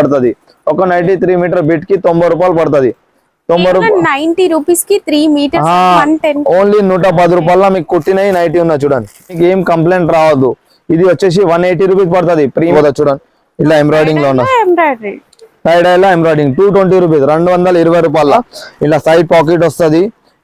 పడుతుంది. ఒక nightie 3 metre bit కి 90 రూపాయలు పడుతుంది. 90 రూపీస్ కి 3 మీటర్స్ 110. ఓన్లీ 110 రూపాయల మీకు కుట్టినవి నైటీ ఉన్నా చూడండి. మీకు ఏం కంప్లైంట్ రావద్దు. ఇది వచ్చేసి 180 రూపీస్ పడుతుంది. ప్రీ చూడండి ఇలా ఎంబ్రాయిడింగ్ లో ఉన్న సైడ్ లో ఎంబ్రాయిడింగ్ 220 రూపీస్ 220 రూపాయల. ఇలా సైడ్ పాకెట్ వస్తుంది.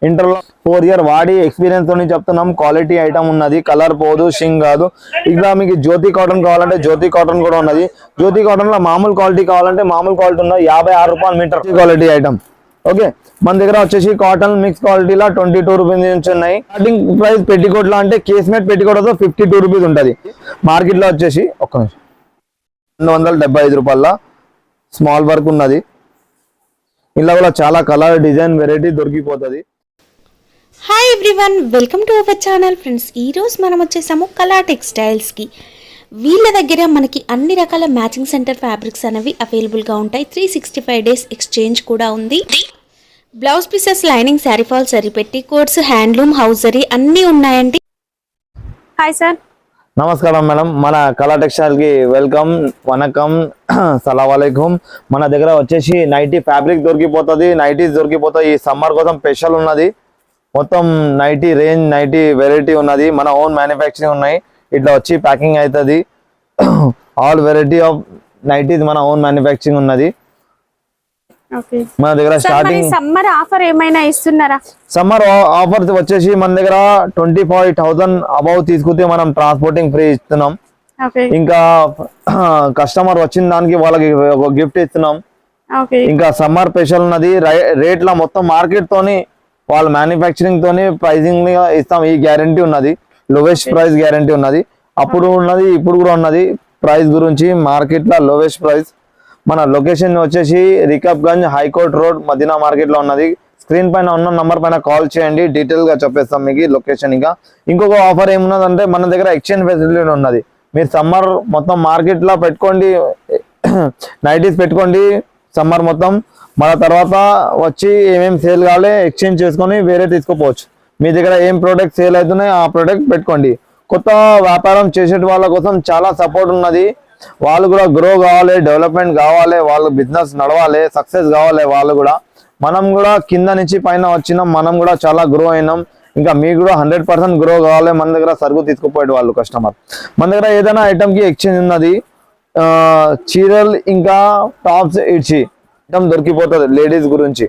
ఇంటర్లో 4 ఇయర్ వాడి ఎక్స్పీరియన్స్ తోని చెప్తున్నాం. క్వాలిటీ ఐటమ్ ఉన్నది, కలర్ పోదు, షింగ్ కాదు. ఇలా మీకు జ్యోతి కాటన్ కావాలంటే జ్యోతి కాటన్ కూడా ఉన్నది. జ్యోతి కాటన్ లో మామూలు క్వాలిటీ కావాలంటే మామూలు క్వాలిటీ ఉన్నది. 56 రూపాయలు మీటర్ క్వాలిటీ ఐటమ్. ఓకే, మన దగ్గర వచ్చేసి కాటన్ మిక్స్ క్వాలిటీలో 22 రూపీస్ నుంచి ఉన్నాయి. స్టార్టింగ్ ప్రైస్ పెట్టికోట్ లో అంటే కేస్మేట్ పెట్టికోట్ 52 రూపీస్ ఉంటుంది. మార్కెట్ లో వచ్చేసి 275 రూపాయల స్మాల్ వర్క్ ఉన్నది. ఇలా కూడా చాలా కలర్ డిజైన్ వెరైటీ దొరికిపోతుంది. Hi everyone, welcome to our channel friends. ఈరోజు మనం వచ్చేసాము కళా టెక్స్టైల్స్కి. వీళ్ళ దగ్గర మనకి అన్ని రకాల మ్యాచింగ్ సెంటర్ ఫ్యాబ్రిక్స్ అనేవి అవైలబుల్గా ఉంటాయి. 365 డేస్ ఎక్స్చేంజ్ కూడా ఉంది. Blouse pieces, lining, sari fall, సరి పెట్టి కోట్స్, హ్యాండ్లూమ్, హౌజరీ అన్నీ ఉన్నాయండి. హాయ్ సార్, నమస్కారం మేడం. మన కళా టెక్స్టైల్ కి వెల్కమ్, వనకం, సలాం అలైకుం. మన దగ్గర వచ్చేసి నైటీ ఫ్యాబ్రిక్ దొరికిపోతుంది, నైటీస్ దొరికిపోతాయి. ఈ సమ్మర్ కోసం స్పెషల్ ఉన్నది. మొత్తం నైటీ రేంజ్, నైటీ వెరైటీ ఉన్నది. మన ఓన్ మ్యానుఫ్యాక్చరింగ్ ఉన్నాయి. ఇట్లా వచ్చి ప్యాకింగ్ అవుతుంది. ఆల్ వెరైటీ ఆఫ్ నైటీస్ మన ఓన్ మ్యానుఫ్యాక్చరింగ్ ఉన్నది. మన దగ్గర స్టార్టింగ్ సమ్మర్ ఆఫర్ ఏమైనా ఇస్తున్నారా? సమ్మర్ ఆఫర్ వచ్చేసి మన దగ్గర 25,000 అబౌవ్ తీసుకుంటే మనం ట్రాన్స్పోర్టింగ్ ఫ్రీ ఇస్తున్నాం. ఇంకా కస్టమర్ వచ్చిన దానికి వాళ్ళకి ఒక గిఫ్ట్ ఇస్తున్నాం. ఇంకా సమ్మర్ స్పెషల్ ఉన్నది. రేట్ల మొత్తం మార్కెట్ తోని వాళ్ళ మ్యానుఫ్యాక్చరింగ్ తోని ప్రైజింగ్ ఇస్తాం. ఈ గ్యారంటీ ఉన్నది. లోవెస్ట్ ప్రైస్ గ్యారంటీ ఉన్నది. అప్పుడు ఉన్నది, ఇప్పుడు కూడా ఉన్నది. ప్రైస్ గురించి మార్కెట్ లో లోవెస్ట్ ప్రైస్. మన లొకేషన్ వచ్చేసి Rikabganj high court road Madina market లో ఉన్నది. స్క్రీన్ పైన ఉన్న నంబర్ పైన కాల్ చేయండి, డీటెయిల్ గా చెప్పేస్తాం మీకు లొకేషన్. ఇంకా ఇంకొక ఆఫర్ ఏమున్నదంటే మన దగ్గర ఎక్స్చేంజ్ ఫెసిలిటీ ఉన్నది. మీరు సమ్మర్ మొత్తం మార్కెట్ లో పెట్టుకోండి, నైటీస్ పెట్టుకోండి సమ్మర్ మొత్తం. మన తర్వాత వచ్చి ఏమేమి సేల్ కావాలి ఎక్స్చేంజ్ చేసుకొని వేరే తీసుకోపోవచ్చు. మీ దగ్గర ఏం ప్రోడక్ట్ సేల్ అవుతున్నాయి ఆ ప్రోడక్ట్ పెట్టుకోండి. కొత్త వ్యాపారం చేసే వాళ్ళ కోసం చాలా సపోర్ట్ ఉన్నది. వాళ్ళు కూడా గ్రో కావాలి, డెవలప్మెంట్ కావాలి, వాళ్ళు బిజినెస్ నడవాలి, సక్సెస్ కావాలి వాళ్ళు కూడా. మనం కూడా కింద నుంచి పైన వచ్చినాం, మనం కూడా చాలా గ్రో అయినాం. ఇంకా మీకు కూడా 100% గ్రో కావాలి. మన దగ్గర సరుకు తీసుకుపోయే వాళ్ళు కస్టమర్. మన దగ్గర ఏదైనా ఐటమ్ కి ఎక్స్చేంజ్ ఉన్నది. చీరలు ఇంకా టాప్స్ ఇడ్చి ఐటమ్ దొరికిపోతుంది లేడీస్ గురించి.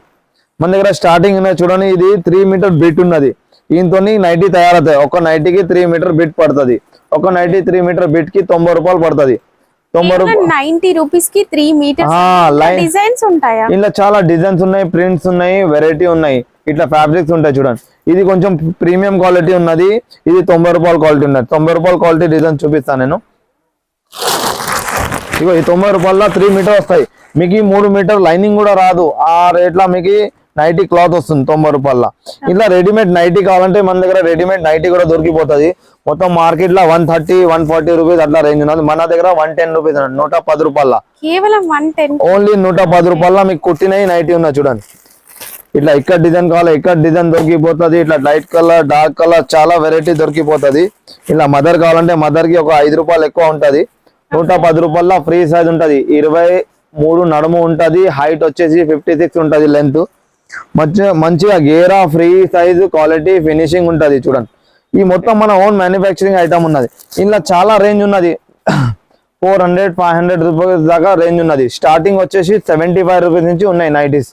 మన దగ్గర స్టార్టింగ్ ఉన్నది చూడండి. ఇది 3 మీటర్ బిట్ ఉన్నది. దీంతో నైటీ తయారవుతాయి. ఒక నైటీకి 3 మీటర్ బిట్ పడుతుంది. ఒక నైటీ 3 మీటర్ బిట్ కి 90 రూపాయలు పడుతుంది. 90 రూపీస్ కి 3 మీటర్స్ డిజైన్స్ ఉంటాయా? ఇలా చాలా డిజైన్స్ ఉన్నాయి, ప్రింట్స్ ఉన్నాయి, వెరైటీ ఉన్నాయి. ఇట్లా ఫ్యాబ్రిక్స్ ఉంటాయి చూడండి. ఇది కొంచెం ప్రీమియం క్వాలిటీ ఉన్నది. ఇది 90 రూపాయల క్వాలిటీ ఉన్నది. 90 రూపాయల క్వాలిటీ డిజైన్ చూపిస్తాను నేను. ఇగో ఈ 90 రూపాయల 3 మీటర్ వస్తాయి. మీకు 3 మీటర్ లైనింగ్ కూడా రాదు. ఆ రేట్లా మీకు నైటీ క్లాత్ వస్తుంది 90 రూపాయల. ఇలా రెడీమేడ్ నైటీ కావాలంటే మన దగ్గర రెడీమేడ్ నైటీ కూడా దొరికిపోతుంది. మొత్తం మార్కెట్ లో 130, 140 రూపీస్ అట్లా రేంజ్ ఉన్నది. మన దగ్గర 110 రూపీస్, 110 రూపాయల, కేవలం 110 ఓన్లీ 110 రూపాయల మీకు కుట్టినవి నైటీ ఉన్నా చూడండి. ఇట్లా ఇక్కడ డిజైన్ కావాలి, ఇక్కడ డిజైన్ దొరికిపోతుంది. ఇట్లా లైట్ కలర్, డార్క్ కలర్ చాలా వెరైటీ దొరికిపోతుంది. ఇలా మదర్ కావాలంటే మదర్ కి ఒక 5 రూపాయలు ఎక్కువ ఉంటది. 110 రూపాయల ఫ్రీ సైజ్ ఉంటది. 23 నడుము ఉంటది. హైట్ వచ్చేసి 56 ఉంటది లెంత్. మంచిగా గేరా ఫ్రీ సైజ్ క్వాలిటీ ఫినిషింగ్ ఉంటది చూడండి. ఈ మొత్తం మన ఓన్ మ్యానుఫ్యాక్చరింగ్ ఐటమ్ ఉన్నది. ఇలా చాలా రేంజ్ ఉన్నది. 400, 500 రూపీస్ దాకా రేంజ్ ఉన్నది. స్టార్టింగ్ వచ్చేసి 75 రూపీస్ నుంచి ఉన్నాయి నైటీస్.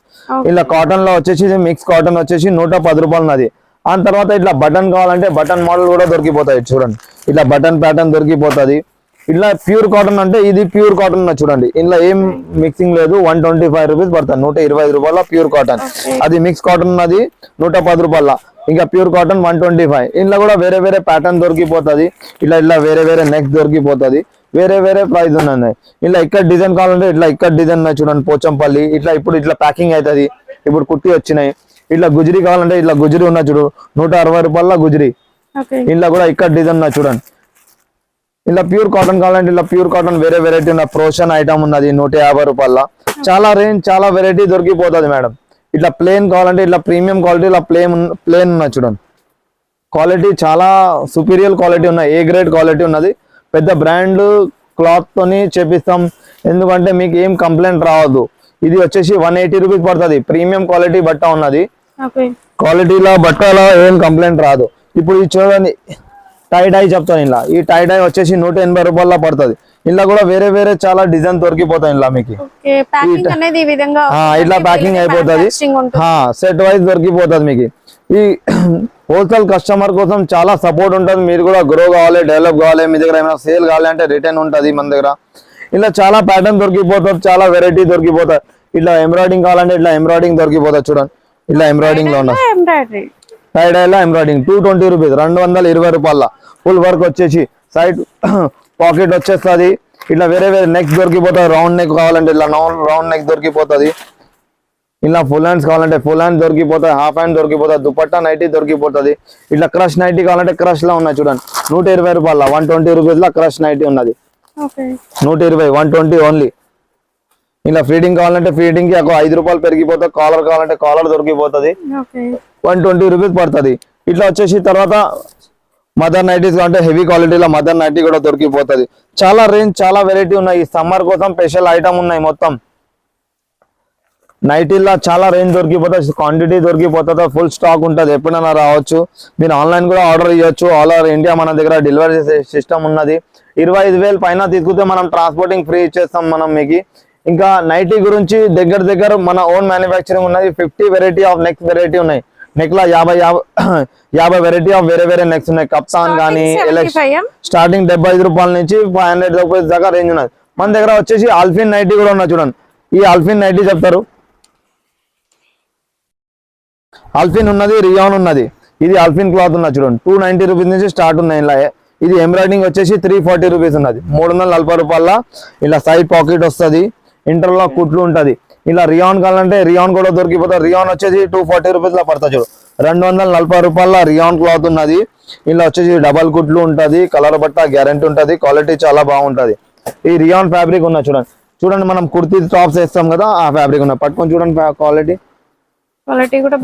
ఇలా కాటన్ లో వచ్చేసి మిక్స్ కాటన్ వచ్చేసి 110 రూపాయలు ఉన్నది. ఆ తర్వాత ఇట్లా బటన్ కావాలంటే బటన్ మోడల్ కూడా దొరికిపోతాయి చూడండి. ఇట్లా బటన్ ప్యాటర్న్ దొరికిపోతుంది. ఇట్లా ప్యూర్ కాటన్ అంటే ఇది ప్యూర్ కాటన్ చూడండి. ఇందులో ఏం మిక్సింగ్ లేదు. 125 రూపీస్ పడుతుంది. 120 రూపాయల ప్యూర్ కాటన్. అది మిక్స్ కాటన్ ఉన్నది 110 రూపాయల. ఇంకా ప్యూర్ కాటన్ 125. ఇందులో కూడా వేరే వేరే ప్యాటర్న్ దొరికిపోతుంది. ఇట్లా ఇట్లా వేరే వేరే నెక్స్ట్ దొరికిపోతుంది. వేరే వేరే ప్రైస్ ఉన్నాయి. ఇలా ఇక్కడ డిజైన్ కావాలంటే ఇట్లా ఇక్కడ డిజైన్ ఉన్నాయి చూడండి. పోచంపల్లి ఇట్లా ఇప్పుడు ఇట్లా ప్యాకింగ్ అవుతుంది. ఇప్పుడు కుట్టి వచ్చినాయి. ఇట్లా గుజరీ కావాలంటే ఇట్లా గుజరీ ఉన్నా చూడు 160 రూపాయల గుజరీ. ఇలా కూడా ఇక్కడ డిజైన్ ఉన్నా చూడండి. ఇలా ప్యూర్ కాటన్ కావాలంటే ఇలా ప్యూర్ కాటన్ వేరే వెరైటీ ఉన్న ప్రోషన్ ఐటమ్ ఉన్నది 150 రూపాయల. చాలా రేంజ్, చాలా వెరైటీ దొరికిపోతుంది మేడం. ఇట్లా ప్లేన్ కావాలంటే ఇట్లా ప్రీమియం క్వాలిటీ ఇలా ప్లేన్ ఉన్నది చూడండి. క్వాలిటీ చాలా సుపీరియర్ క్వాలిటీ ఉన్నాయి. ఏ గ్రేడ్ క్వాలిటీ ఉన్నది. పెద్ద బ్రాండ్ క్లాత్ తోని చేపిస్తాం. ఎందుకంటే మీకు ఏం కంప్లైంట్ రావద్దు. ఇది వచ్చేసి 180 రూపీస్ పడుతుంది. ప్రీమియం క్వాలిటీ బట్ట ఉన్నది. క్వాలిటీలో బట్టలో ఏం కంప్లైంట్ రాదు. ఇప్పుడు ఇది చూడండి, టై డై చెప్తాను. ఇలా ఈ టై డై వచ్చేసి 180 రూపాయల పడుతుంది. ఇలా కూడా వేరే వేరే చాలా డిజైన్ దొరికిపోతాయి. ఇలా మీకు ఇట్లా ప్యాకింగ్ అయిపోతుంది. సెట్ వైజ్ దొరికిపోతుంది మీకు. ఈ హోల్సేల్ కస్టమర్ కోసం చాలా సపోర్ట్ ఉంటుంది. మీరు కూడా గ్రో కావాలి, డెవలప్ కావాలి, మీ దగ్గర ఏమైనా సేల్ కావాలి అంటే రిటర్న్ ఉంటుంది మన దగ్గర. ఇలా చాలా ప్యాటర్న్ దొరికిపోతుంది, చాలా వెరైటీ దొరికిపోతాయి. ఇట్లా ఎంబ్రాయిడింగ్ కావాలంటే ఇట్లా ఎంబ్రాయిడింగ్ దొరికిపోతుంది. చూడండి, ఇలా ఎంబ్రాయిడింగ్ లో ఉన్నది. టై డై లో ఎంబ్రాయిడింగ్ 220 రూపీస్, 220 రూపాయల. ఫుల్ వర్క్ వచ్చేసి సైడ్ పాకెట్ వచ్చేస్తుంది. ఇట్లా వేరే వేరే నెక్ దొరికిపోతుంది. రౌండ్ నెక్ కావాలంటే ఇట్లా రౌండ్ నెక్ దొరికిపోతుంది. ఇలా ఫుల్ హ్యాండ్స్ కావాలంటే ఫుల్ హ్యాండ్ దొరికిపోతుంది, హాఫ్ హ్యాండ్ దొరికిపోతుంది, దుపట్టా నైటీ దొరికిపోతుంది. ఇట్లా క్రష్ నైటీ కావాలంటే క్రష్ లో ఉన్నాయి. చూడండి, 120 రూపాయల, 120 రూపీస్ లో క్రష్ నైటీ ఉన్నది. 120, 120 ఓన్లీ. ఇలా ఫీడింగ్ కావాలంటే ఫీడింగ్ కి 5 రూపాయలు పెరిగిపోతుంది. కాలర్ కావాలంటే కాలర్ దొరికిపోతుంది, 120 రూపీస్ పడుతుంది. ఇట్లా వచ్చేసి తర్వాత మదర్ నైటీస్ అంటే హెవీ క్వాలిటీలో మదర్ నైటీ కూడా దొరికిపోతుంది. చాలా రేంజ్, చాలా వెరైటీ ఉన్నాయి. ఈ సమ్మర్ కోసం స్పెషల్ ఐటమ్ ఉన్నాయి. మొత్తం నైటీల్లో చాలా రేంజ్ దొరికిపోతుంది, క్వాంటిటీ దొరికిపోతుంది, ఫుల్ స్టాక్ ఉంటుంది. ఎప్పుడైనా రావచ్చు. మీరు ఆన్లైన్ కూడా ఆర్డర్ ఇవ్వచ్చు. ఆల్ ఓవర్ ఇండియా మన దగ్గర డెలివరీ సిస్టమ్ ఉన్నది. 25,000 పైన తీసుకుంటే మనం ట్రాన్స్పోర్టింగ్ ఫ్రీ ఇచ్చేస్తాం మనం మీకు. ఇంకా నైటీ గురించి దగ్గర మన ఓన్ మ్యానుఫ్యాక్చరింగ్ ఉన్నది. 50 వెరైటీ ఆఫ్ నెక్స్ వెరైటీ ఉన్నాయి. నెక్ లో 50 వెరైటీ ఆఫ్ వేరే వేరే నెక్స్ ఉన్నాయి. కప్తాన్ కానీ స్టార్టింగ్ 75 రూపాయల నుంచి 500 రూపీస్ దాకా రేంజ్ ఉన్నది. మన దగ్గర వచ్చేసి ఆల్ఫిన్ నైటీ కూడా ఉన్నాయి. చూడండి, ఈ ఆల్ఫిన్ నైటీ చెప్తారు. ఆల్ఫిన్ ఉన్నది, రియాన్ ఉన్నది. ఇది ఆల్ఫిన్ క్లాత్ ఉన్నది. చూడండి, 290 రూపీస్ నుంచి స్టార్ట్ ఉన్నాయి. ఇలా ఇది ఎంబ్రాయిడింగ్ వచ్చేసి 340 రూపీస్ ఉన్నది. 340 రూపాయల. ఇలా సైడ్ పాకెట్ వస్తుంది, ఇంటర్లో కుట్లు ఉంటది. ఇలా రియాన్ కావాలంటే రియాన్ కూడా దొరికిపోతుంది. రియాన్ వచ్చేసి 240 రూపీస్ లో పడుతుంది. చూడు, 240 రూపాయల రియాన్ క్లాత్ ఉన్నది. ఇలా వచ్చేసి డబల్ కుట్లు ఉంటది, కలర్ బట్ట గ్యారంటీ ఉంటది, క్వాలిటీ చాలా బాగుంటది. ఈ రియాన్ ఫ్యాబ్రిక్ ఉన్నది. చూడండి మనం కుర్తీ టాప్స్ వేస్తాం కదా, ఆ ఫ్యాబ్రిక్ ఉన్నది. పట్టుకొని చూడండి, క్వాలిటీ కూడా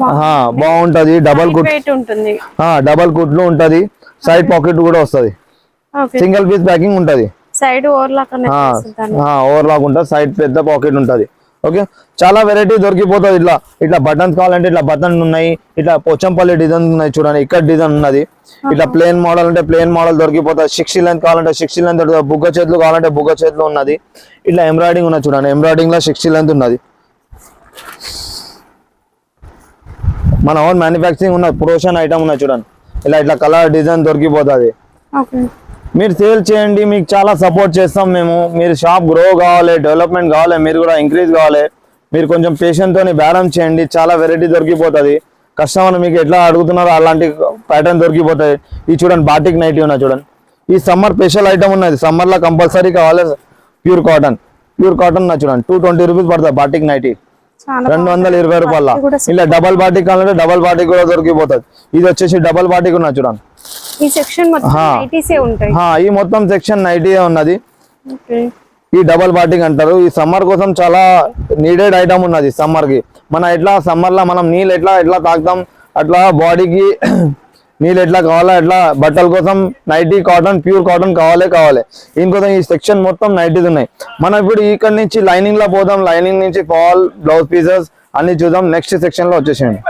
బాగుంటది. డబల్ కుట్లు ఉంటది, సైడ్ పాకెట్ కూడా వస్తది, సింగిల్ పీస్ ప్యాకింగ్ ఉంటది. సైడ్ ఓవర్లాక్ ఉంటుంది, సైడ్ పెద్ద పాకెట్ ఉంటది. ఓకే, చాలా వెరైటీ దొరికిపోతుంది. ఇట్లా బటన్స్ కావాలంటే ఇట్లా బటన్ ఉన్నాయి. ఇట్లా పోచంపల్లి డిజైన్ ఉన్నాయి. చూడండి, ఇక్కడ డిజైన్ ఉన్నది. ఇట్లా ప్లేన్ మోడల్ అంటే ప్లేన్ మోడల్ దొరికిపోతుంది. 60 లెంత్ కావాలంటే 60 లెంత్, బుగ్గ చేతులు కావాలంటే బుగ్గ చేతులు ఉన్నది. ఇట్లా ఎంబ్రాయిడింగ్ ఉన్నది. చూడండి, ఎంబ్రాయిడింగ్ లో 60 లెంత్ ఉన్నది. మన ఓన్ మ్యానుఫ్యాక్చరింగ్ ఉన్న ప్రోషన్ ఐటమ్ ఉన్నది. చూడండి, ఇట్లా కలర్ డిజైన్ దొరికిపోతుంది. మీరు సేల్ చేయండి, మీకు చాలా సపోర్ట్ చేస్తాం మేము. మీరు షాప్ గ్రో కావాలి, డెవలప్మెంట్ కావాలి, మీరు కూడా ఇంక్రీజ్ కావాలి. మీరు కొంచెం పేషెంట్ తోని బేరం చేయండి, చాలా వెరైటీ దొరికిపోతుంది. కస్టమర్ మీకు ఎట్లా అడుగుతున్నారో అలాంటి ప్యాటర్న్ దొరికిపోతాయి. ఈ చూడండి, బాటిక్ నైటీ ఉన్నది. చూడండి, ఈ సమ్మర్ స్పెషల్ ఐటమ్ ఉన్నది. సమ్మర్ లో కంపల్సరీ కావాలి ప్యూర్ కాటన్ ఉన్నది. చూడండి, 220 రూపీస్ పడుతుంది బాటిక్ నైటీ, 220 రూపాయల. ఇలా డబల్ బాటిక్ కావాలంటే డబల్ బాటిక్ కూడా దొరికిపోతుంది. ఇది వచ్చేసి డబల్ బాటిక్ ఉన్నది. చూడండి, ఈ సెక్షన్ మొత్తం నైటీసే ఉంటాయి. ఈ మొత్తం సెక్షన్ నైటీ ఉన్నది. ఈ డబల్ బాటిక్ అంటారు. ఈ సమ్మర్ కోసం చాలా నీడెడ్ ఐటమ్ ఉన్నది. సమ్మర్ కి మన ఎట్లా సమ్మర్ లో మనం నీళ్ళు ఎట్లా తాగుతాం, అట్లా బాడీకి నీళ్ళు ఎట్లా కావాలా, ఎట్లా బట్టల కోసం నైటీ కాటన్, ప్యూర్ కాటన్ కావాలి. దీనికోసం ఈ సెక్షన్ మొత్తం నైటీస్ ఉన్నాయి. మనం ఇప్పుడు ఇక్కడ నుంచి లైనింగ్ లో పోదాం. లైనింగ్ నుంచి ఫాల్, బ్లౌజ్ పీసెస్ అన్ని చూద్దాం. నెక్స్ట్ సెక్షన్ లో వచ్చేసేయండి.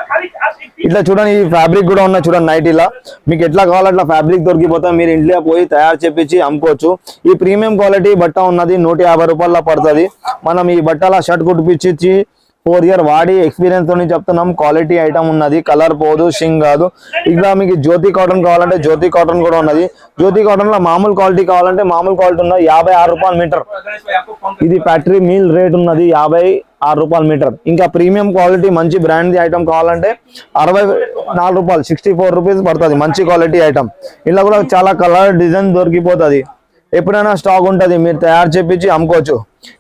ఇట్లా చూడండి, ఈ ఫ్యాబ్రిక్ కూడా ఉన్నాయి. చూడండి, నైటీలా మీకు ఎట్లా కావాలో అట్లా ఫ్యాబ్రిక్ దొరికిపోతాయి. మీరు ఇంట్లో పోయి తయారు చేపించి అమ్ముకోవచ్చు. ఈ ప్రీమియం క్వాలిటీ బట్ట ఉన్నది, 150 రూపాయల పడుతుంది. మనం ఈ బట్టల షర్ట్ కుట్టిపించి 4 ఇయర్ వాడి ఎక్స్పీరియన్స్ తో చెప్తున్నాం. క్వాలిటీ ఐటమ్ ఉన్నది, కలర్ పోదు, షింగ్ కాదు. ఇక్కడ మీకు జ్యోతి కాటన్ కావాలంటే జ్యోతి కాటన్ కూడా ఉన్నది. జ్యోతి కాటన్ లో మామూలు క్వాలిటీ కావాలంటే మామూలు క్వాలిటీ ఉన్నది, 56 రూపాయలు మీటర్. ఇది ఫ్యాక్టరీ మీల్ రేట్ ఉన్నది, 56 రూపాయలు మీటర్. ఇంకా ప్రీమియం క్వాలిటీ మంచి బ్రాండ్ ఐటమ్ కావాలంటే 64 రూపాయలు, 64 రూపీస్ పడుతుంది. మంచి క్వాలిటీ ఐటమ్. ఇలా కూడా చాలా కలర్ డిజైన్ దొరికిపోతుంది. ఎప్పుడైనా స్టాక్ ఉంటుంది, మీరు తయారు చేపించి అమ్ముకోవచ్చు.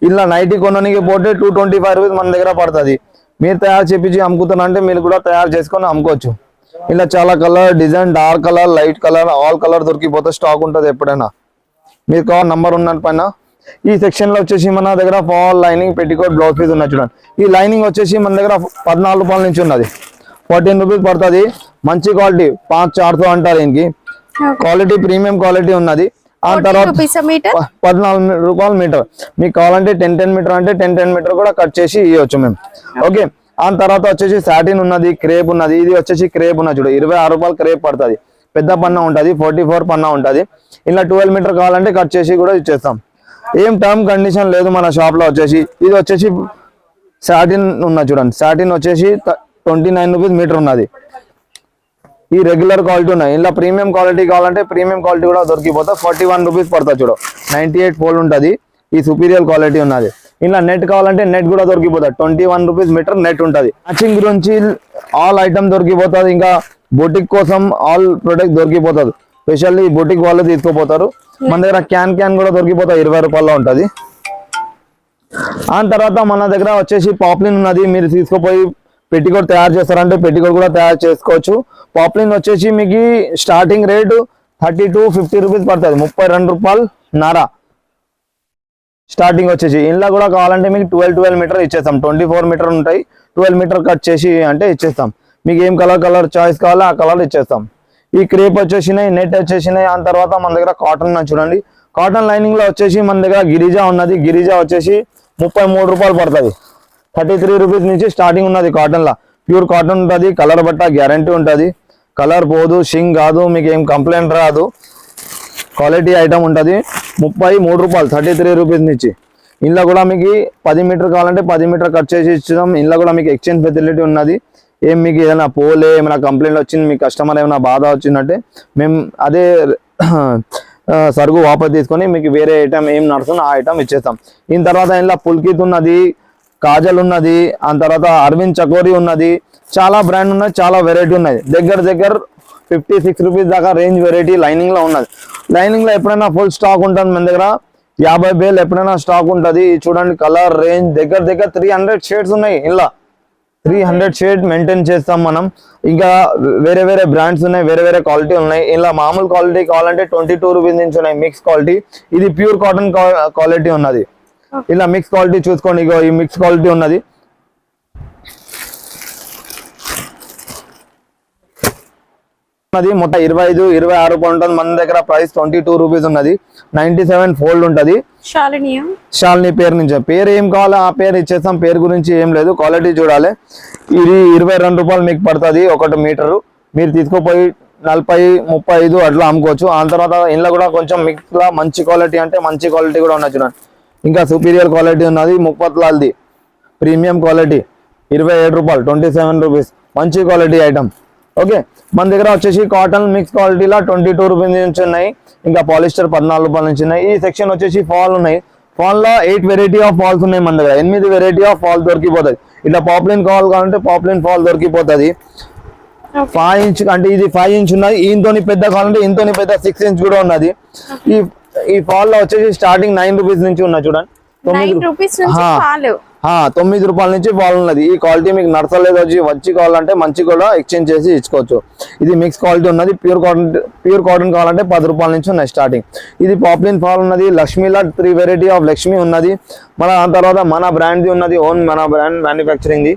ఇలా నైటీ కొనడానికి పోతే 225 రూపీస్ మన దగ్గర పడుతుంది. మీరు తయారు చేపించి అమ్ముకుతానంటే మీరు కూడా తయారు చేసుకొని అమ్ముకోవచ్చు. ఇలా చాలా colour design, dark colour, light colour, all colour దొరికిపోతే స్టాక్ ఉంటుంది. ఎప్పుడైనా మీకు కావాలి నంబర్ ఉన్న పైన. ఈ సెక్షన్ లో వచ్చేసి మన దగ్గర fall, lining, petticoat, blouse piece ఉన్నాయి. చూడండి, ఈ లైనింగ్ వచ్చేసి మన దగ్గర 14 రూపాయల నుంచి ఉన్నది, 14 రూపీస్ పడుతుంది. మంచి క్వాలిటీ, 500 అంటారు దీనికి. క్వాలిటీ ప్రీమియం క్వాలిటీ ఉన్నది. ఆ 40 తర్వాత rupees a meter. 14 రూపాయలు మీటర్. మీకు కావాలంటే 10 మీటర్ అంటే 10 మీటర్ కూడా కట్ చేసి ఇవ్వచ్చు మేము. ఓకే, ఆ తర్వాత వచ్చేసి సాటిన్ ఉన్నది, క్రేప్ ఉన్నది. ఇది వచ్చేసి క్రేప్ ఉన్నది చూడు, 26 రూపాయలు క్రేప్ పడుతుంది. పెద్ద పన్నా ఉంటుంది, 44 పన్నా ఉంటుంది. ఇలా 12 మీటర్ కావాలంటే కట్ చేసి కూడా ఇచ్చేస్తాం. ఏం టర్మ్ కండిషన్ లేదు మన షాప్ లో వచ్చేసి. ఇది వచ్చేసి సాటిన్ ఉన్నది చూడండి, సాటిన్ వచ్చేసి 29 రూపీస్ మీటర్ ఉన్నది. ఈ రెగ్యులర్ క్వాలిటీ ఉన్నాయి. ఇలా ప్రీమియం క్వాలిటీ కావాలంటే ప్రీమియం క్వాలిటీ కూడా దొరికిపోతా. 41 రూపీస్ పడుతుంది చూడు, 98 ఫోల్డ్ ఉంటుంది. ఈ సుపీరియర్ క్వాలిటీ ఉన్నది. ఇలా నెట్ కావాలంటే నెట్ కూడా దొరికిపోతుంది, 21 రూపీస్ మీటర్ నెట్ ఉంటుంది. మ్యాచింగ్ గురించి ఆల్ ఐటమ్ దొరికిపోతుంది. ఇంకా బొటిక్ కోసం ఆల్ ప్రొడక్ట్ దొరికిపోతుంది. స్పెషల్లీ బొటిక్ వాళ్ళు తీసుకోపోతారు. మన దగ్గర క్యాన్ కూడా దొరికిపోతాయి, 20 రూపాయల్లో ఉంటుంది. ఆ తర్వాత మన దగ్గర వచ్చేసి పాప్లిన్ ఉన్నది. మీరు తీసుకుపోయి పెట్టికోట్ తయారు చేస్తారంటే పెట్టికోట్ కూడా తయారు చేసుకోవచ్చు. పాప్లిన్ వచ్చేసి మీకు స్టార్టింగ్ రేటు 30 to 50 రూపీస్ పడుతుంది, 32 రూపాయలు నర స్టార్టింగ్ వచ్చేసి. ఇంట్లో కూడా కావాలంటే మీకు 12 మీటర్ ఇచ్చేస్తాం. 24 మీటర్ ఉంటాయి, 12 మీటర్ కట్ చేసి అంటే ఇచ్చేస్తాం. మీకు ఏం కలర్ చాయిస్ కావాలో ఆ కలర్ ఇచ్చేస్తాం. ఈ క్రేప్ వచ్చేసినాయి, నెట్ వచ్చేసినాయి. ఆ తర్వాత మన దగ్గర కాటన్ చూడండి, కాటన్ లైనింగ్ లో వచ్చేసి మన దగ్గర గిరిజా ఉన్నది. గిరిజా వచ్చేసి 33 రూపాయలు పడుతుంది. 33 రూపీస్ నుంచి స్టార్టింగ్ ఉన్నది కాటన్ లా. ప్యూర్ కాటన్ ఉంటుంది, కలర్ బట్ట గ్యారంటీ ఉంటుంది. కలర్ పోదు, షింగ్ కాదు, మీకు ఏం కంప్లైంట్ రాదు. క్వాలిటీ ఐటమ్ ఉంటుంది. 33 రూపాయలు 33 రూపీస్ నుంచి. ఇంట్లో కూడా మీకు 10 మీటర్ కావాలంటే 10 మీటర్ కట్ చేసి ఇచ్చాం. ఇంట్లో కూడా మీకు ఎక్స్చేంజ్ ఫెసిలిటీ ఉన్నది. ఏం మీకు ఏదైనా పోలే, ఏమైనా కంప్లైంట్ వచ్చింది, మీ కస్టమర్ ఏమైనా బాధ వచ్చిందంటే మేము అదే సరుకు వాపస్ తీసుకొని మీకు వేరే ఐటమ్ ఏం నడుస్తుందో ఆ ఐటమ్ ఇచ్చేస్తాం. దీని తర్వాత ఇంట్లో పుల్కిత్ ఉన్నది, కాజల్ ఉన్నది, ఆ తర్వాత అరవింద్ చకోరి ఉన్నది. చాలా బ్రాండ్ ఉన్నది, చాలా వెరైటీ ఉన్నది. దగ్గర 56 రూపీస్ దాకా రేంజ్ వెరైటీ లైనింగ్ లో ఉన్నది. లైనింగ్ లో ఎప్పుడైనా ఫుల్ స్టాక్ ఉంటుంది మన దగ్గర. 50 వేలు ఎప్పుడైనా స్టాక్ ఉంటుంది. చూడండి కలర్ రేంజ్ దగ్గర 300 షేడ్స్ ఉన్నాయి. ఇలా 300 షేడ్ మెయింటైన్ చేస్తాం మనం. ఇంకా వేరే వేరే బ్రాండ్స్ ఉన్నాయి, వేరే వేరే క్వాలిటీ ఉన్నాయి. ఇలా మామూలు క్వాలిటీ కావాలంటే 22 రూపీస్ నుంచి ఉన్నాయి. మిక్స్ క్వాలిటీ, ఇది ప్యూర్ కాటన్ క్వాలిటీ ఉన్నది. ఇలా మిక్స్ క్వాలిటీ చూసుకోండి, ఇగో ఈ మిక్స్ క్వాలిటీ ఉన్నది. మొత్తం 25-26 రూపాయలు ఉంటుంది. మన దగ్గర ప్రైస్ 22 రూపీస్ ఉన్నది. 97 ఫోల్డ్ ఉంటుంది. షాలిని పేరు నుంచి, పేరు ఏం కావాలో ఆ పేరు ఇచ్చేస్తాం. పేరు గురించి ఏం లేదు, క్వాలిటీ చూడాలి. ఇది 22 రూపాయలు మీకు పడుతుంది 1 మీటరు. మీరు తీసుకుపోయి 40-35 అట్లా అమ్ముకోవచ్చు. ఆ తర్వాత ఇంట్లో కూడా కొంచెం మిక్స్ లా మంచి క్వాలిటీ అంటే మంచి క్వాలిటీ కూడా ఉన్నది చూడండి. ఇంకా సుపీరియర్ క్వాలిటీ ఉన్నది. 30 ప్రీమియం క్వాలిటీ 27 రూపాయలు, 27 రూపీస్ మంచి క్వాలిటీ ఐటమ్. ఓకే, మన దగ్గర వచ్చేసి కాటన్ మిక్స్ క్వాలిటీలో 22 రూపీస్ నుంచి ఉన్నాయి. ఇంకా పాలిస్టర్ 14 రూపాయల నుంచి ఉన్నాయి. ఈ సెక్షన్ వచ్చేసి ఫాల్ ఉన్నాయి. ఫాల్ లో 8 వెరైటీ ఆఫ్ ఫాల్స్ ఉన్నాయి మన దగ్గర. 8 వెరైటీ ఆఫ్ ఫాల్ దొరికిపోతుంది. ఇట్లా పాప్లిన్ కావాలి కావాలంటే పాప్లిన్ ఫాల్ దొరికిపోతుంది. 5 ఇంచ్ అంటే ఇది 5 ఇంచ్ ఉన్నది. ఈయనతోని పెద్ద కావాలంటే ఈయనతోని పెద్ద 6 ఇంచ్ కూడా ఉన్నది. ఈ ఫాల్ లో వచ్చేసి స్టార్టింగ్ 9 రూపీస్ నుంచి ఉన్నాయి చూడండి. 9 రూపాయల నుంచి ఫాల్ ఉన్నది. ఈ క్వాలిటీ మీకు నడచలేదు వచ్చి కావాలంటే మంచి కూడా ఎక్స్చేంజ్ చేసి ఇచ్చుకోవచ్చు. ఇది మిక్స్ క్వాలిటీ ఉన్నది. ప్యూర్ కాటన్ కావాలంటే 10 రూపాయల నుంచి ఉన్నాయి స్టార్టింగ్. ఇది పాప్లిన్ ఫాల్ ఉన్నది. లక్ష్మీలో 3 వెరైటీ ఆఫ్ లక్ష్మి ఉన్నది. మన తర్వాత మన బ్రాండ్ది ఉన్నది, ఓన్ మన బ్రాండ్ మ్యానుఫ్యాక్చరింగ్ది.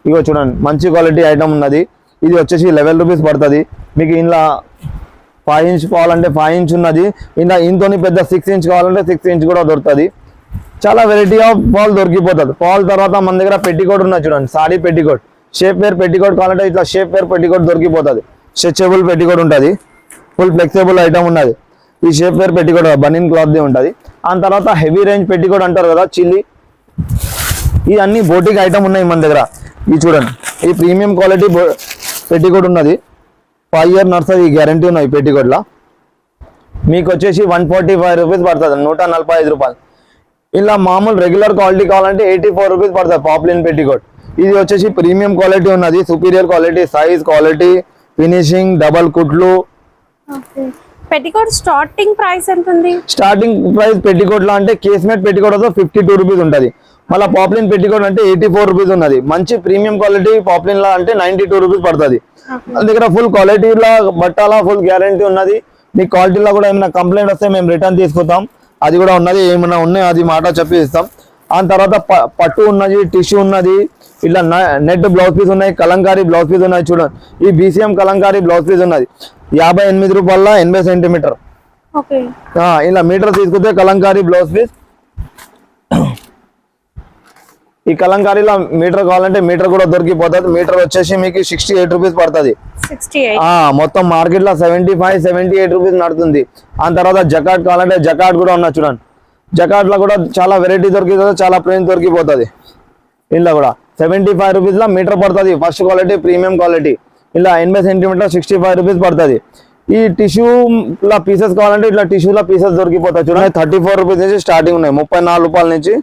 ఇగో చూడండి మంచి క్వాలిటీ ఐటమ్ ఉన్నది. ఇది వచ్చేసి 11 రూపీస్ పడుతుంది మీకు. ఇంట్లో 5 ఇంచ్ కావాలంటే 5 ఇంచ్ ఉన్నది. ఇలా ఇంతోని పెద్ద 6 ఇంచ్ కావాలంటే 6 ఇంచ్ కూడా దొరుకుతుంది. చాలా వెరైటీ ఆఫ్ ఫాల్ దొరికిపోతుంది. ఫాల్ తర్వాత మన దగ్గర పెట్టికోట్ ఉన్నది చూడండి, sari petticoat. Shape wear petticoat కావాలంటే ఇట్లా షేప్ వేర్ పెట్టికోట్ దొరికిపోతుంది. స్ట్రెచబుల్ పెట్టికోట్ ఉంటుంది, ఫుల్ ఫ్లెక్సిబుల్ ఐటమ్ ఉన్నది. ఈ షేప్ వేర్ పెట్టికోట్ బనియన్ క్లాత్ది ఉంటుంది. ఆ తర్వాత హెవీ రేంజ్ పెట్టికోట్ అంటారు కదా, చిల్లీ. ఈ అన్ని బోటిక్ ఐటమ్ ఉన్నాయి మన దగ్గర. ఇది చూడండి, ఈ ప్రీమియం క్వాలిటీ పెట్టికోట్ ఉన్నది. 5 ఇయర్ నడుస్తుంది, గ్యారంటీ ఉన్నాయి పెట్టికోట్లా. మీకు వచ్చేసి 145 రూపీస్ పడుతుంది, 145 రూపాయలు. ఇలా మామూలు రెగ్యులర్ క్వాలిటీ కావాలంటే 84 రూపీస్ పడుతుంది పాప్లిన్ పెట్టికోట్. ఇది వచ్చేసి ప్రీమియం క్వాలిటీ ఉన్నది, superior quality, size, quality, finishing, double కుట్లు. పెట్టికోట్ స్టార్టింగ్ ప్రైస్ ఎంత ఉంది? స్టార్టింగ్ ప్రైస్ పెట్టికోట్ లో అంటే కేస్మేట్ పెట్టికోట్ అయితే 52 రూపీస్ ఉంటుంది. మళ్ళీ పాప్లిన్ పెట్టికోట్ అంటే 84 రూపీస్ ఉన్నది. మంచి ప్రీమియం క్వాలిటీ పాప్లిన్ లా అంటే 92 రూపీస్ పడుతుంది. మన దగ్గర ఫుల్ క్వాలిటీలో బట్టాలా ఫుల్ గ్యారంటీ ఉన్నది. మీ క్వాలిటీలో కూడా ఏమైనా కంప్లైంట్ వస్తే మేము రిటర్న్ తీసుకుంటాం, అది కూడా ఉన్నది. ఏమైనా ఉన్నాయి అది మాట చెప్పి ఇస్తాం. ఆ తర్వాత పట్టు ఉన్నది, టిష్యూ ఉన్నది, ఇట్లా నెట్ బ్లౌజ్ పీస్ ఉన్నాయి, కలంకారీ బ్లౌజ్ పీస్ ఉన్నాయి చూడండి. ఈ BCM కలంకారీ బ్లౌజ్ పీస్ ఉన్నది 58 రూపాయల 80 సెంటీమీటర్. ఓకే. ఇలా మీటర్ తీసుకుంటే కలంకారీ బ్లౌజ్ పీస్. ఈ కలంకారీలో మీటర్ కావాలంటే మీటర్ కూడా దొరికిపోతుంది. మీటర్ వచ్చేసి మీకు 68 రూపీస్ పడుతుంది. 68. మొత్తం మార్కెట్ లో 75-78 రూపీస్ నడుతుంది. ఆ తర్వాత జకాట్ కావాలంటే జకాట్ కూడా ఉన్నా చూడండి. జకాట్ లో కూడా చాలా వెరైటీ దొరికిపోతుంది, చాలా ప్లేన్ దొరికిపోతుంది. ఇంట్లో కూడా 75 రూపీస్ లో మీటర్ పడుతుంది. First quality premium quality. ఇలా 80 సెంటీమీటర్ 65 రూపీస్ పడుతుంది. ఈ టిష్యూ లా పీసెస్ కావాలంటే ఇట్లా టిష్యూ లా పీసెస్ దొరికిపోతాయి చూడండి. 34 రూపీస్ నుంచి స్టార్టింగ్ ఉన్నాయి. 34 రూపాయల నుంచి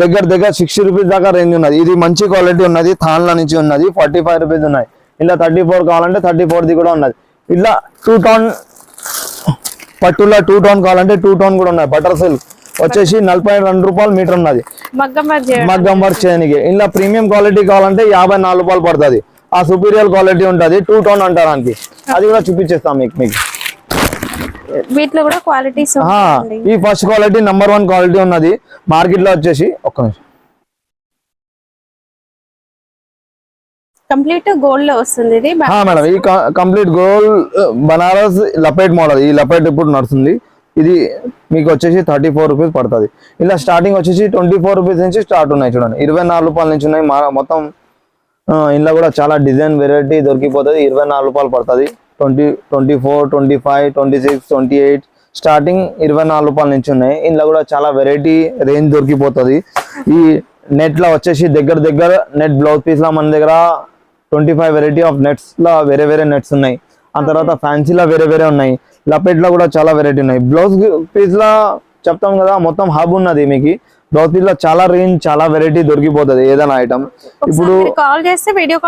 దగ్గర 60 రూపీస్ దాకా రేంజ్ ఉన్నది. ఇది మంచి క్వాలిటీ ఉన్నది. థాన్ల నుంచి ఉన్నది 45 రూపీస్ ఉన్నాయి. ఇలా 34 కావాలంటే 34ది కూడా ఉన్నది. ఇట్లా 2 టోన్ పట్టులో 2 టోన్ కావాలంటే 2 టోన్ కూడా ఉన్నాయి. బటర్ సిల్క్ వచ్చేసి 42 రూపాయలు మీటర్ ఉన్నది. మగ్గం వర్క్ చేయడానికి. ఇలా ప్రీమియం క్వాలిటీ కావాలంటే 54 రూపాయలు పడుతుంది. ఆ సుపీరియర్ క్వాలిటీ ఉంటుంది 2 టోన్ అంటారానికి. అది కూడా చూపించేస్తాం మీకు. వీటిలో కూడా క్వాలిటీస్. ఈ ఫస్ట్ క్వాలిటీ నంబర్ 1 క్వాలిటీ ఉన్నది మార్కెట్ లో వచ్చేసి. ఒక్క నిమిషం. కంప్లీట్ గోల్డ్ లో వస్తుంది ఇది మేడం. ఈ కంప్లీట్ గోల్డ్ బనారస్ లపేట్ మోడల్. ఈ లపేట్ ఇప్పుడు నడుస్తుంది. ఇది మీకు వచ్చేసి 34 రూపీస్ పడుతుంది. ఇలా స్టార్టింగ్ వచ్చేసి 24 రూపీస్ నుంచి స్టార్ట్ ఉన్నాయి చూడండి. 24 రూపాయల నుంచి ఉన్నాయి మొత్తం. ఇంట్లో కూడా చాలా డిజైన్ వెరైటీ దొరికిపోతుంది. 24 రూపాయలు పడుతుంది. 20, 24, 25, 26, 28 స్టార్టింగ్ 24 రూపాయల నుంచి ఉన్నాయి. ఇందులో కూడా చాలా వెరైటీ రేంజ్ దొరికిపోతుంది. ఈ నెట్ లో వచ్చేసి దగ్గర నెట్ బ్లౌజ్ పీస్ లా మన దగ్గర 25 వెరైటీ ఆఫ్ నెట్స్ లా వేరే నెట్స్ ఉన్నాయి. ఆ తర్వాత ఫ్యాన్సీలా వేరే ఉన్నాయి. లపెట్ లో కూడా చాలా వెరైటీ ఉన్నాయి. బ్లౌజ్ పీస్ లా చెప్తాం కదా, మొత్తం హబ్ ఉన్నది మీకు. బ్లౌజ్ పీస్ లో చాలా రేంజ్ చాలా వెరైటీ దొరికిపోతుంది ఏదైనా ఐటమ్. ఇప్పుడు కాల్ చేస్తే వీడియో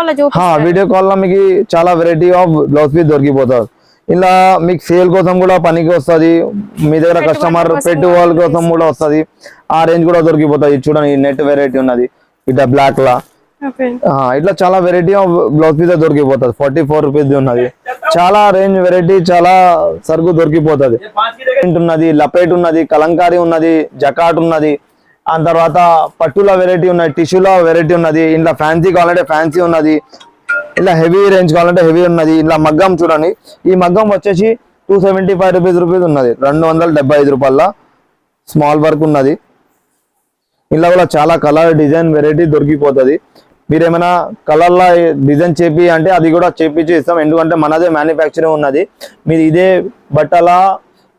కాల్ లో మీకు చాలా వెరైటీ ఆఫ్ బ్లౌజ్ పీస్ దొరికిపోతుంది. ఇలా మీకు సేల్ కోసం కూడా పనికి వస్తుంది. మీ దగ్గర కస్టమర్ పెట్టుకోవాలి కోసం కూడా వస్తుంది. ఆ రేంజ్ కూడా దొరికిపోతుంది. చూడండి నెట్ వెరైటీ ఉన్నది ఇట్లా బ్లాక్ లా. ఇట్లా చాలా వెరైటీ ఆఫ్ బ్లౌజ్ పీస్ దొరికిపోతుంది. 44 రూపీస్ ఉన్నది. చాలా రేంజ్ వెరైటీ చాలా సరుకు దొరికిపోతుంది. ఉన్నది లపేట్ ఉన్నది, కలంకారీ ఉన్నది, జకాట్ ఉన్నది. ఆ తర్వాత పట్టుల వెరైటీ ఉన్నది, టిష్యూల వెరైటీ ఉన్నది. ఇలా ఫ్యాన్సీ కావాలంటే ఫ్యాన్సీ ఉన్నది. ఇలా హెవీ రేంజ్ కావాలంటే హెవీ ఉన్నది. ఇలా మగ్గం చూడండి. ఈ మగ్గం వచ్చేసి 275 రూపీస్ ఉన్నది. 275 రూపాయల స్మాల్ వర్క్ ఉన్నది. ఇలా కూడా చాలా కలర్ డిజైన్ వెరైటీ దొరికిపోతుంది. మీరు ఏమైనా కలర్లా డిజైన్ చేపి అంటే అది కూడా చేపించి ఇస్తాం. ఎందుకంటే మనదే మ్యానుఫ్యాక్చరింగ్ ఉన్నది. మీరు ఇదే బట్టల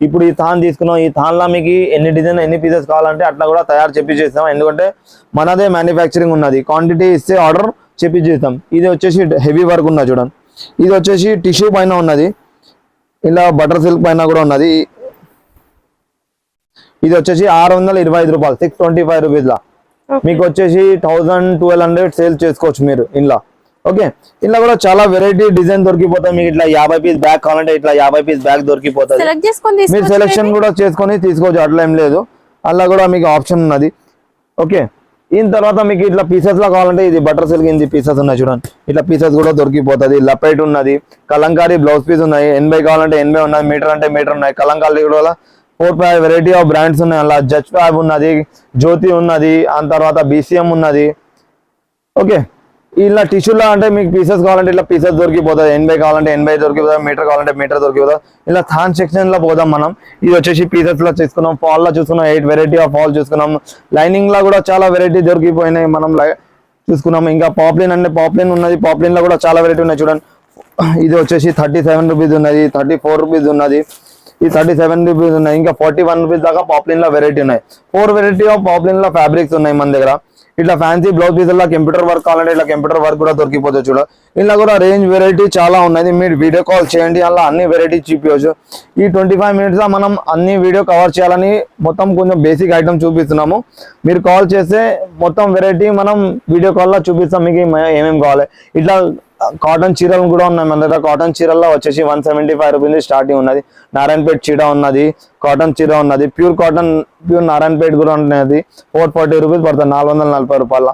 ఇప్పుడు ఈ థాన్ తీసుకున్నాం. ఈ థాన్లా మీకు ఎన్ని డిజైన్ ఎన్ని పీసెస్ కావాలంటే అట్లా కూడా తయారు చేపిస్తాం. ఎందుకంటే మనదే మ్యానుఫ్యాక్చరింగ్ ఉన్నది. క్వాంటిటీ ఇస్తే ఆర్డర్ చేపిస్తాం. ఇది వచ్చేసి హెవీ వర్క్ ఉన్నది చూడండి. ఇది వచ్చేసి టిష్యూ పైన ఉన్నది. ఇలా బటర్ సిల్క్ పైన కూడా ఉన్నది. ఇది వచ్చేసి 625 రూపాయలు 625 రూపీస్ లా మీకు వచ్చేసి 1000-1200 సేల్ చేసుకోవచ్చు మీరు ఇంట్లో. ఓకే. ఇలా కూడా చాలా వెరైటీ డిజైన్ దొరికిపోతాయి మీకు. ఇట్లా 50 పీస్ బ్యాగ్ కావాలంటే ఇట్లా 50 పీస్ బ్యాగ్ దొరికిపోతుంది. మీరు సెలెక్షన్ కూడా చేసుకొని తీసుకోవచ్చు. అట్లా ఏం లేదు. అలా కూడా మీకు ఆప్షన్ ఉన్నది. ఓకే. దీని తర్వాత మీకు ఇట్లా పీసెస్ లా కావాలంటే ఇది బటర్ సిల్క్ ఇంది పీసెస్ ఉన్నాయి చూడండి. ఇట్లా పీసెస్ కూడా దొరికిపోతుంది. లపేట్ ఉన్నది, కలంకారీ బ్లౌజ్ పీస్ ఉన్నాయి. 80 కావాలంటే 80 ఉన్నది. మీటర్ అంటే మీటర్ ఉన్నాయి. కలంకారీ కూడా 4-5 వెరైటీ ఆఫ్ బ్రాండ్స్ ఉన్నాయి. అలా జస్ట్ ఫ్యాబ్ ఉన్నది, జ్యోతి ఉన్నది, ఆ తర్వాత BCM ఉన్నది. ఓకే. ఇలా టిష్యూలో అంటే మీకు పీసెస్ కావాలంటే ఇట్లా పీసెస్ దొరికిపోతుంది. 80 కావాలంటే 80 దొరికిపోతుంది. మీటర్ కావాలంటే మీటర్ దొరికిపోతుంది. ఇలా థాన్ సెక్షన్ లో పోదాం మనం. ఇది వచ్చేసి పీసెస్ లో చూసుకున్నాం. ఫాల్ లో చూసుకున్నాం. 8 వెరైటీ ఆఫ్ ఫాల్ చూసుకున్నాం. లైనింగ్ లో కూడా చాలా వెరైటీ దొరికిపోయినాయి మనం చూసుకున్నాం. ఇంకా పాప్లిన్ అంటే పాప్లిన్ ఉన్నది. పాప్లిన్ లో కూడా చాలా వెరైటీ ఉన్నాయి చూడండి. ఇది వచ్చేసి 37 రూపీస్ ఉన్నది, 34 రూపీస్ ఉన్నది, ఈ 37 రూపీస్ ఉన్నాయి. ఇంకా 41 రూపీస్ దాకా పాప్లిన్ లో వెరైటీ ఉన్నాయి. 4 వెరైటీ ఆఫ్ పాప్లిన్ లో ఫ్యాబ్రిక్స్ ఉన్నాయి మన దగ్గర. ఇట్లా ఫ్యాన్సీ బ్లౌజ్ పీస్ లా కంప్యూటర్ వర్క్ కావాలంటే ఇట్లా కంప్యూటర్ వర్క్ కూడా దొరికిపోతుంది చూడ. ఇలా కూడా రేంజ్ వెరైటీ చాలా ఉన్నది. మీరు వీడియో కాల్ చేయండి, అలా అన్ని వెరైటీ చూపించవచ్చు. ఈ 25 మినిట్స్ మనం అన్ని వీడియో కవర్ చేయాలని మొత్తం కొంచెం బేసిక్ ఐటమ్ చూపిస్తున్నాము. మీరు కాల్ చేస్తే మొత్తం వెరైటీ మనం వీడియో కాల్ లో చూపిస్తాం మీకు ఏమేమి కావాలి. ఇట్లా కాటన్ చీరలు కూడా ఉన్నాయి మన దగ్గర. కాటన్ చీరల్లో వచ్చేసి 175 రూపీస్ స్టార్టింగ్ ఉన్నది. నారాయణపేట చీర ఉన్నది, కాటన్ చీర ఉన్నది, ప్యూర్ కాటన్ ప్యూర్ నారాయణపేట కూడా ఉన్నది. 440 రూపీస్ పడుతుంది, 440 రూపాయల.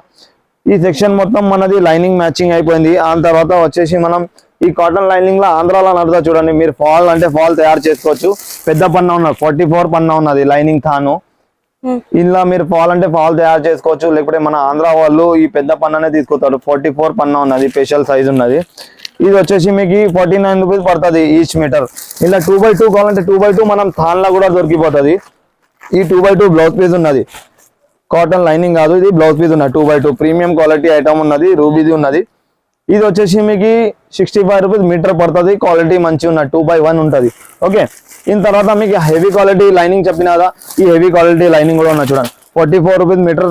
ఈ సెక్షన్ మొత్తం మనది లైనింగ్ మ్యాచింగ్ అయిపోయింది. ఆ తర్వాత వచ్చేసి మనం ఈ కాటన్ లైనింగ్ లో ఆంధ్రాలో నడుతా చూడండి. మీరు ఫాల్ అంటే ఫాల్ తయారు చేసుకోవచ్చు. పెద్ద పన్నా ఉన్నది, 44 పన్నా ఉన్నది లైనింగ్ థాను. ఇలా మీరు పాలు అంటే పాలు తయారు చేసుకోవచ్చు, లేకపోతే మన ఆంధ్ర వాళ్ళు ఈ పెద్ద పన్ననే తీసుకొస్తారు. 44 పన్న ఉన్నది, స్పెషల్ సైజ్ ఉన్నది. ఇది వచ్చేసి మీకు 49 రూపీస్ పడుతుంది ఈచ్ మీటర్. ఇలా 2x2 కావాలంటే 2x2 మనం థాన్లా కూడా దొరికిపోతుంది. ఈ 2x2 బ్లౌజ్ పీస్ ఉన్నది, కాటన్ లైనింగ్ కాదు, ఇది బ్లౌజ్ పీస్ ఉన్నది. 2x2 ప్రీమియం క్వాలిటీ ఐటమ్ ఉన్నది, రూబీది ఉన్నది. ఇది వచ్చేసి మీకు 65 రూపీస్ మీటర్ పడుతుంది. క్వాలిటీ మంచిగా ఉన్నది, 2x1 ఉంటుంది. ఓకే, దీని తర్వాత మీకు హెవీ క్వాలిటీ లైనింగ్ చెప్పిన కదా, ఈ హెవీ క్వాలిటీ లైనింగ్ కూడా ఉన్నది చూడండి. 44 rupees meter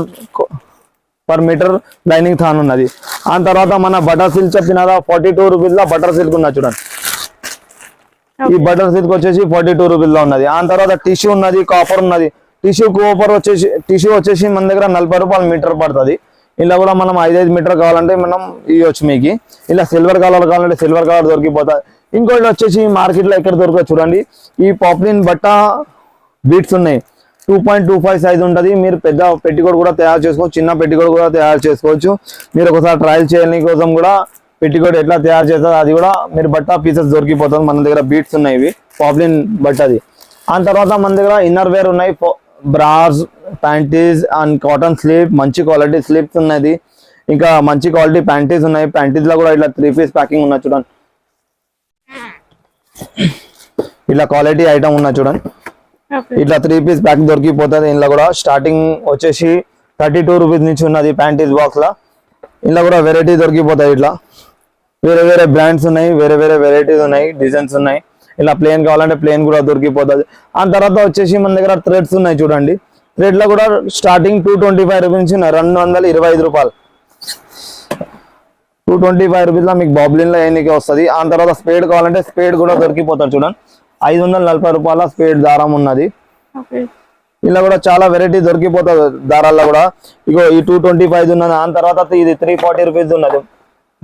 per meter lining థాన్ ఉన్నది. ఆ తర్వాత మన బటర్ సిల్క్ చెప్పిన కదా, 42 రూపీస్ లో బటర్ సిల్క్ ఉన్నది చూడండి. ఈ బటర్ సిల్క్ వచ్చేసి 42 రూపీస్ లో ఉన్నది. ఆ తర్వాత టిష్యూ ఉన్నది, కాపర్ ఉన్నది. టిష్యూ వచ్చేసి మన దగ్గర 40 రూపాయలు మీటర్ పడుతుంది. ఇలా కూడా మనం 5 మీటర్ కావాలంటే మనం ఇవ్వచ్చు మీకు. ఇలా సిల్వర్ కలర్ కావాలంటే సిల్వర్ కలర్ దొరికిపోతుంది. ఇంకోటి వచ్చేసి మార్కెట్ లో ఎక్కడ దొరకదు చూడండి, ఈ పాప్లిన్ బట్ట బీట్స్ ఉన్నాయి. 2.25 సైజ్ ఉంటుంది. మీరు పెద్ద పెట్టికోట్ కూడా తయారు చేసుకోవచ్చు, చిన్న పెట్టికోట్ కూడా తయారు చేసుకోవచ్చు. మీరు ఒకసారి ట్రయల్ చేయని కోసం కూడా పెట్టికోట్ ఎట్లా తయారు చేస్తారు అది కూడా మీరు బట్ట పీసెస్ దొరికిపోతుంది. మన దగ్గర బీట్స్ ఉన్నాయి, ఇవి పాప్లిన్ బట్టది. ఆ తర్వాత మన దగ్గర ఇన్నర్ వేర్ ఉన్నాయి, brass, panties and cotton sleep, మంచి క్వాలిటీ స్లీప్స్ ఉన్నది. ఇంకా మంచి క్వాలిటీ ప్యాంటీస్ ఉన్నాయి. ప్యాంటీస్ లో కూడా ఇట్లా 3 పీస్ ప్యాకింగ్ ఉన్నది చూడండి. ఇట్లా క్వాలిటీ ఐటమ్ ఉన్నది చూడండి. ఇట్లా 3 పీస్ ప్యాక్ దొరికిపోతుంది. ఇంట్లో కూడా స్టార్టింగ్ వచ్చేసి 32 రూపీస్ నుంచి ఉన్నది ప్యాంటీస్ బాక్స్ లా. ఇంట్లో కూడా వెరైటీ దొరికిపోతాయి. ఇట్లా వేరే వేరే బ్రాండ్స్ ఉన్నాయి, వేరే వేరే వెరైటీస్ ఉన్నాయి, డిజైన్స్ ఉన్నాయి. ఇలా ప్లేన్ కావాలంటే ప్లేన్ కూడా దొరికిపోతుంది. ఆ తర్వాత వచ్చేసి మన దగ్గర థ్రెడ్స్ ఉన్నాయి చూడండి. థ్రెడ్ లో కూడా స్టార్టింగ్ 225 రూపీస్ నుంచి 225 రూపాయలు. 225 రూపీస్ లో మీకు బాబ్లిన్ లో ఎన్నిక వస్తుంది. ఆ తర్వాత స్పేడ్ కావాలంటే స్పేడ్ కూడా దొరికిపోతారు చూడండి. 540 రూపాయల స్పేడ్ దారం ఉన్నది. ఇలా కూడా చాలా వెరైటీ దొరికిపోతుంది దారాల్లో కూడా. ఇగో ఈ 225 ఉన్నది. ఆ తర్వాత ఇది 340 రూపీస్ ఉన్నది,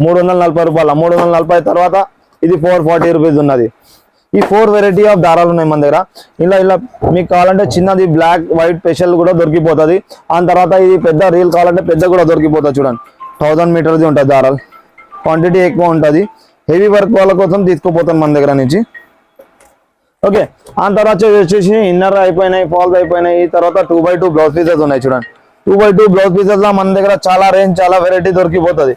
340 రూపాయల. 340 తర్వాత ఇది 440 రూపీస్ ఉన్నది. ఈ 4 వెరైటీ ఆఫ్ దారాలు ఉన్నాయి మన దగ్గర. ఇలా ఇలా మీకు కావాలంటే చిన్నది బ్లాక్ వైట్ స్పెషల్ కూడా దొరికిపోతుంది. ఆ తర్వాత ఇది పెద్ద రీల్ కావాలంటే పెద్ద కూడా దొరికిపోతుంది చూడండి. 1000 మీటర్ది ఉంటుంది దారాలు, క్వాంటిటీ ఎక్కువ ఉంటుంది. హెవీ వర్క్ వాళ్ళ కోసం తీసుకుపోతాం మన దగ్గర నుంచి. ఓకే, ఆ తర్వాత వచ్చేసి ఇన్నర్ అయిపోయినాయి, ఫాల్స్ అయిపోయినాయి. తర్వాత 2x2 బ్లౌజ్ పీసెస్ ఉన్నాయి చూడండి. 2x2 బ్లౌజ్ పీసెస్ లో మన దగ్గర చాలా రేంజ్, చాలా వెరైటీ దొరికిపోతుంది.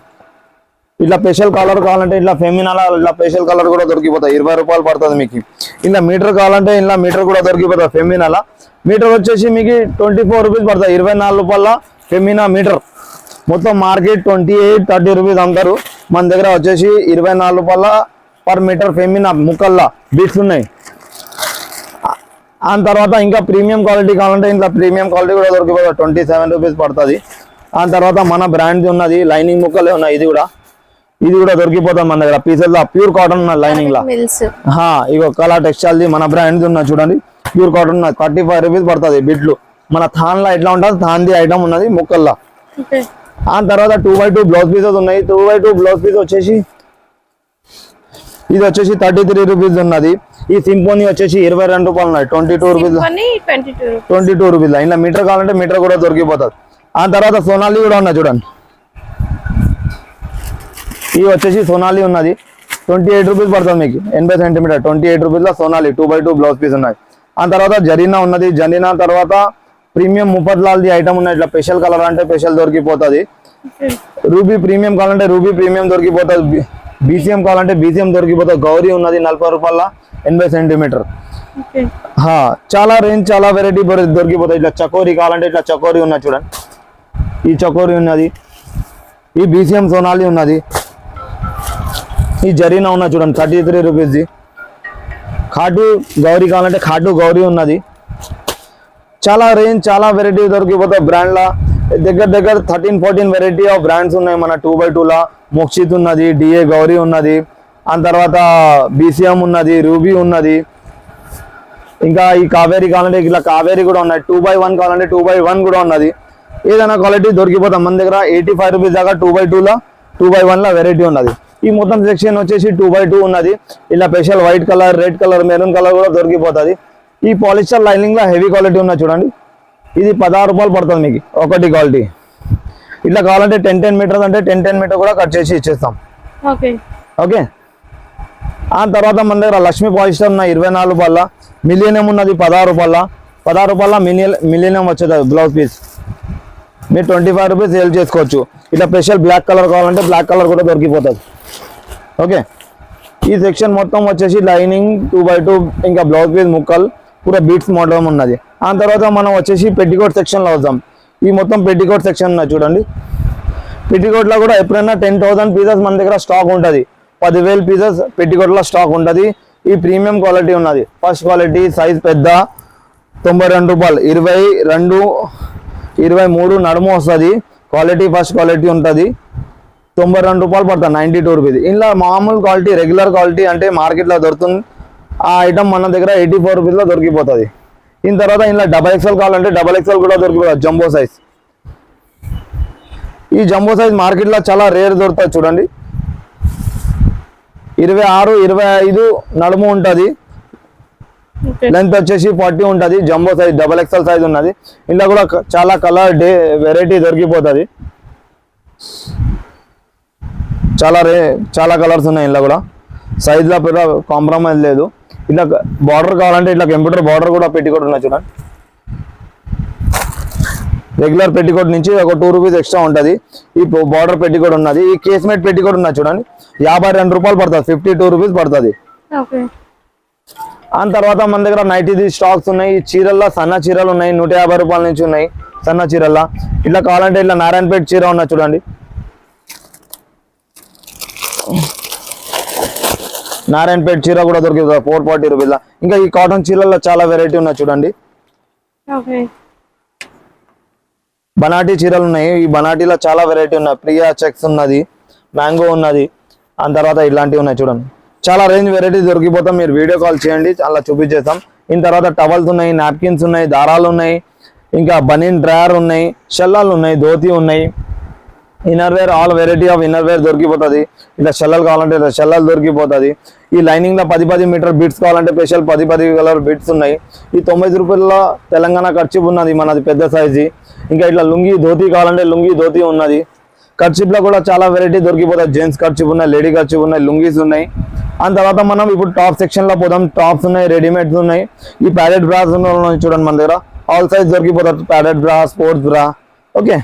ఇట్లా స్పెషల్ కలర్ కావాలంటే ఇట్లా ఫెమినాలా ఇట్లా స్పెషల్ కలర్ కూడా దొరికిపోతాయి. 20 రూపాయలు పడుతుంది మీకు. ఇలా మీటర్ కావాలంటే ఇలా మీటర్ కూడా దొరికిపోతుంది. ఫెమినాలా మీటర్ వచ్చేసి మీకు 24 రూపీస్ పడుతుంది. 24 రూపాయల ఫెమినా మీటర్. మొత్తం మార్కెట్ 28-30 రూపీస్ అమ్ముతారు. మన దగ్గర వచ్చేసి 24 రూపాయల పర్ మీటర్ ఫెమినా ముక్కల్లా బీట్స్ ఉన్నాయి. ఆ తర్వాత ఇంకా ప్రీమియం క్వాలిటీ కావాలంటే ఇంట్లో ప్రీమియం క్వాలిటీ కూడా దొరికిపోతుంది. 27 రూపీస్ పడుతుంది. ఆ తర్వాత మన బ్రాండ్ ఉన్నది, లైనింగ్ ముక్కలే ఉన్నాయి. ఇది కూడా దొరికిపోతుంది మన దగ్గర. పీసెస్ ప్యూర్ కాటన్ ఉన్నది లైనింగ్ లా. ఇగో కళా టెక్స్టైల్ ది మన బ్రాండ్ ఉన్నది చూడండి. ప్యూర్ కాటన్ ఉన్నది, 35 రూపీస్ పడుతుంది బిట్లు. మన థాన్ లా ఎట్లా ఉంటుంది, థాన్ ది ఐటమ్ ఉన్నది ముక్కల్లా. ఆ తర్వాత 2x2 బ్లౌజ్ పీసెస్ ఉన్నాయి. 2x2 బ్లౌజ్ పీస్ వచ్చేసి ఇది వచ్చేసి 33 రూపీస్ ఉన్నది. ఈ సింపోనీ వచ్చేసి 22 రూపాయలు ఉన్నాయి. 22 రూపీస్, 22 రూపీస్. ఇలా మీటర్ కావాలంటే మీటర్ కూడా దొరికిపోతుంది. ఆ తర్వాత సోనాలి కూడా ఉన్నది చూడండి. ఇది వచ్చేసి సోనాలి ఉన్నది, 28 రూపీస్ పడుతుంది మీకు. 80 సెంటీమీటర్ 28 రూపీస్ లో సోనాలి 2x2 బ్లౌజ్ పీస్ ఉన్నాయి. ఆ తర్వాత జరీనా ఉన్నది. జరీనా తర్వాత ప్రీమియం ముఫత్లాల్ది ఐటమ్ ఉన్నాయి. ఇట్లా స్పెషల్ కలర్ అంటే స్పెషల్ దొరికిపోతుంది. రూబీ ప్రీమియం కావాలంటే రూబీ ప్రీమియం దొరికిపోతుంది. బీసీఎం కావాలంటే బీసీఎం దొరికిపోతుంది. గౌరీ ఉన్నది 40 రూపాయల 80 సెంటీమీటర్. చాలా రేంజ్, చాలా వెరైటీ దొరికిపోతాయి. ఇట్లా చకోరీ కావాలంటే ఇట్లా చకోరీ ఉన్నది చూడండి. ఈ చకోరీ ఉన్నది. ఈ బీసీఎం సోనాలి ఉన్నది. ఈ జరీనా ఉన్నది చూడండి, 33 రూపీస్ది. ఖాటు గౌరీ కావాలంటే ఖాటు గౌరీ ఉన్నది. చాలా రేంజ్, చాలా వెరైటీ దొరికిపోతాయి బ్రాండ్ లా. దగ్గర 13-14 వెరైటీ ఆఫ్ బ్రాండ్స్ ఉన్నాయి మన 2x2 లా. మోక్షిత్ ఉన్నది, డిఏ గౌరీ ఉన్నది. ఆ తర్వాత బీసీఎం ఉన్నది, రూబీ ఉన్నది. ఇంకా ఈ కావేరీ కావాలంటే ఇట్లా కావేరీ కూడా ఉన్నాయి. 2x1 కావాలంటే 2x1 కూడా ఉన్నది. ఏదైనా క్వాలిటీ దొరికిపోతాం మన దగ్గర. 85 రూపీస్ దాకా 2x2 లా, 2x1 లా వెరైటీ ఉన్నది. ఈ మొత్తం సెక్షన్ వచ్చేసి 2x2 ఉన్నది. ఇలా special white colour, red colour, maroon colour కూడా దొరికిపోతుంది. ఈ పాలిస్టర్ లైనింగ్ లో హెవీ క్వాలిటీ ఉన్నది చూడండి. ఇది 16 రూపాయలు పడుతుంది మీకు ఒకటి క్వాలిటీ. ఇట్లా కావాలంటే 10 మీటర్స్ అంటే 10 మీటర్ కూడా కట్ చేసి ఇచ్చేస్తాం. ఓకే. ఆ తర్వాత మన దగ్గర లక్ష్మీ పాలిస్టర్ ఉన్న 24 రూపాయల. మిలియనం ఉన్నది 16 రూపాయల. 16 రూపాయల మిలియనం వచ్చేది బ్లౌజ్ పీస్. మీరు 25 రూపీస్ సేల్ చేసుకోవచ్చు. ఇట్లా స్పెషల్ బ్లాక్ కలర్ కావాలంటే బ్లాక్ కలర్ కూడా దొరికిపోతుంది. ఓకే, ఈ సెక్షన్ మొత్తం వచ్చేసి లైనింగ్ 2x2 ఇంకా బ్లౌజ్ పీస్ ముక్కలు పూరా బీట్స్ మోడల్ ఉన్నది. ఆ తర్వాత మనం వచ్చేసి పెట్టికోట్ సెక్షన్లో వద్దాం. ఈ మొత్తం పెట్టికోట్ సెక్షన్ ఉన్నది చూడండి. పెట్టికోట్లో కూడా ఎప్పుడైనా 10,000 పీసెస్ మన దగ్గర స్టాక్ ఉంటుంది. 10,000 పీసెస్ పెట్టికోట్లో స్టాక్ ఉంటుంది. ఈ ప్రీమియం క్వాలిటీ ఉన్నది. ఫస్ట్ క్వాలిటీ సైజ్ పెద్ద 92 రూపాయలు, 23 నడుము వస్తుంది. క్వాలిటీ ఫస్ట్ క్వాలిటీ ఉంటుంది. 92 రూపాయలు పడుతుంది, 92 రూపీస్. ఇలా మామూలు క్వాలిటీ రెగ్యులర్ క్వాలిటీ అంటే మార్కెట్లో దొరుకుతుంది. ఆ ఐటమ్ మన దగ్గర 84 రూపీస్లో దొరికిపోతుంది. దీని తర్వాత ఇలా XXL కావాలంటే XXL కూడా దొరికిపోతుంది. Jumbo size. ఈ జంబో సైజ్ మార్కెట్లో చాలా రేర్ దొరుకుతుంది చూడండి. 26, 25 నడుము ఉంటుంది. లెంత్ వచ్చేసి 40 ఉంటుంది. జంబో సైజ్ XXL సైజ్ ఉన్నది. ఇందులో కూడా చాలా కలర్ వెరైటీ దొరికిపోతుంది. చాలా కలర్స్ ఉన్నాయి. ఇందులో కూడా సైజ్లో పెద్ద కాంప్రమైజ్ లేదు. ఇట్లా బార్డర్ కావాలంటే ఇట్లా కంప్యూటర్ బార్డర్ కూడా పెట్టికోట్ ఉన్నాయి చూడండి. రెగ్యులర్ పెట్టికోట్ నుంచి ఒక 2 రూపీస్ ఎక్స్ట్రా ఉంటుంది. ఈ బార్డర్ పెట్టికోట్ ఉన్నది. ఈ కేస్మేట్ పెట్టికోట్ ఉన్నది చూడండి. 52 రూపాయలు పడుతుంది, 52 రూపీస్ పడుతుంది. ఆ తర్వాత మన దగ్గర నైటీ స్టాక్స్ ఉన్నాయి. చీరల్లో సన్న చీరలు ఉన్నాయి, 150 రూపాయల నుంచి ఉన్నాయి సన్న చీరల్లో. ఇట్లా కావాలంటే ఇట్లా నారాయణపేట చీర ఉన్నది చూడండి. నారాయణపేట చీర కూడా దొరికింది 440 రూపీస్. ఇంకా ఈ కాటన్ చీరల్లో చాలా వెరైటీ ఉన్నాయి చూడండి. బనాటీ చీరలు ఉన్నాయి. ఈ బనాటీలో చాలా వెరైటీ ఉన్నాయి. ప్రియా చెక్స్ ఉన్నది, మ్యాంగో ఉన్నది. ఆ తర్వాత ఇలాంటివి ఉన్నాయి చూడండి. చాలా రేంజ్ వెరైటీ దొరికిపోతాం. మీరు వీడియో కాల్ చేయండి, అలా చూపించేస్తాం. దీని తర్వాత టవల్స్ ఉన్నాయి, నాప్కిన్స్ ఉన్నాయి, దారాలు ఉన్నాయి, ఇంకా బనీన్ డ్రాయర్ ఉన్నాయి, షల్లాలు ఉన్నాయి, ధోతి ఉన్నాయి. Inner wear all variety of inner wear దొరికిపోతుంది. ఇట్లా షల్లలు కావాలంటే ఇట్లా షల్లలు దొరికిపోతుంది. ఈ లైనింగ్ లో 10 మీటర్ బీట్స్ కావాలంటే స్పెషల్ 10 కలర్ బీట్స్ ఉన్నాయి. ఈ 90 రూపాయల తెలంగాణ ఖర్చు ఉన్నది మనది పెద్ద సైజు. ఇంకా ఇట్లా లుంగి ధోతి కావాలంటే లుంగి ధోతి ఉన్నది. ఖర్చులో కూడా చాలా వెరైటీ దొరికిపోతుంది. జెంట్స్ ఖర్చు ఉన్నాయి, లేడీ ఖర్చు ఉన్నాయి, లుంగీస్ ఉన్నాయి. ఆ తర్వాత మనం ఇప్పుడు టాప్ సెక్షన్ లో పోదాం. టాప్స్ ఉన్నాయి, రెడీమేడ్స్ ఉన్నాయి. ఈ ప్యాడెడ్ బ్రాస్ ఉన్నాయి చూడండి. మన దగ్గర ఆల్ సైజ్ దొరికిపోతుంది. Padded bra, sports bra. Okay,